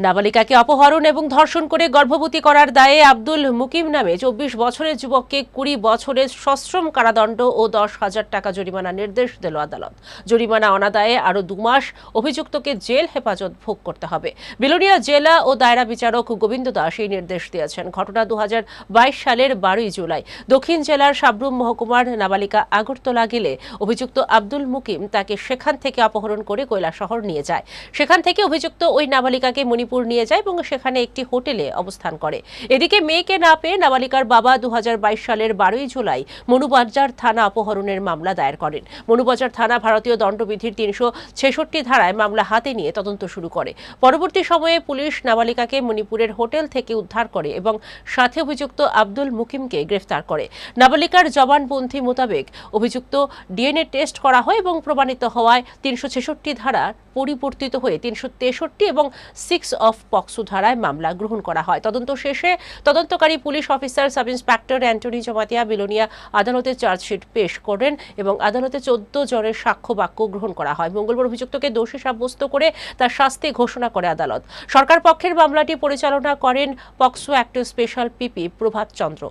নাবালিকাকে অপহরণ এবং ধর্ষণ করে গর্ভবতী করার দায়ে আব্দুল মুকিম নামে ২৪ বছরের যুবককে ২০ বছরের সশ্রম কারাদণ্ড ও ১০,০০০ টাকা জরিমানার নির্দেশ দিল আদালত। জরিমানা অনাদায়ে আরও ২ মাস অভিযুক্তকে জেল হেফাজত ভোগ করতে হবে। বিলোনিয়া জেলা ও দায়রা বিচারক গোবিন্দ দাস এই নির্দেশ দিয়েছেন। ঘটনা ২০২২ সালের ১২ জুলাই দক্ষিণ জেলার সাবরুম মহকুমার নাবালিকা আগরতলা গেলে অভিযুক্ত আব্দুল মুকিম তাকে সেখান থেকে অপহরণ করে কৈলাসহর নিয়ে যায়। সেখান থেকে অভিযুক্ত ওই নাবালিকাকে মণিপুর নিয়ে যায় এবং সেখানে একটি হোটেলে অবস্থান করে। এদিকে মেয়েকে না পেয়ে নাবালিকার বাবা ২০২২ সালের ১২ জুলাই মনুবাজার থানা অপহরণের মামলা দায়ের করেন। মনুবাজার থানা ভারতীয় দণ্ডবিধির ৩৬৬ ধারায় মামলা হাতে নিয়ে তদন্ত শুরু করে। পরবর্তী সময়ে পুলিশ নাবালিকাকে মণিপুরের হোটেল থেকে উদ্ধার করে এবং সাথে অভিযুক্ত আব্দুল মুকিমকে গ্রেফতার করে। নাবালিকার জবানবন্দি মোতাবেক অভিযুক্ত ডিএনএ টেস্ট করা হয় এবং প্রমাণিত হওয়ায় ৩৬৬ ধারা পরিবর্তিত হয়ে ৩৬৩ এবং 6 অফ পক্সো ধারায় মামলা গ্রহণ করা হয়। তদন্ত শেষে তদন্তকারী police officer sub inspector Antony Jamatia Belonia আদালতে চার্জশিট পেশ করেন এবং আদালতে ১৪ জনের সাক্ষ্য বাক্য গ্রহণ করা হয়। মঙ্গলবার অভিযুক্তকে দোষী সাব্যস্ত করে তার শাস্তি ঘোষণা করে আদালত। সরকার পক্ষের মামলাটি পরিচালনা করেন পক্সো অ্যাক্টের স্পেশাল পিপি প্রভাত চন্দ্র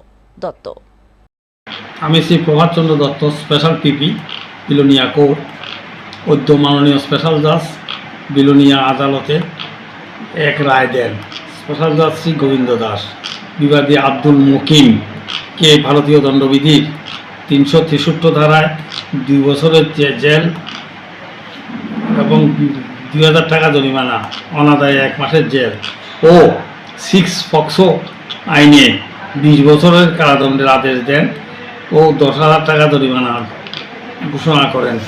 দত্ত। আমি Shri Prabhat Chandra Dutta, special PP, Belonia court. অদ্য মাননীয় স্পেশাল জাজ বিলোনিয়া আদালতে এক রায় দেন। স্পেশাল জাজ শ্রী গোবিন্দ দাস বিবাদী আব্দুল মুকিমকে ভারতীয় দণ্ডবিধির ৩৬৩ ধারায় ২ বছরের জেল এবং ২,০০০ টাকা জরিমানা, অনাদায়ে ১ মাসের জেল ও 6 পক্সো আইনে ২০ বছরের কারাদণ্ডের আদেশ দেন ও ১০,০০০ টাকা জরিমানা ঘোষণা করেন।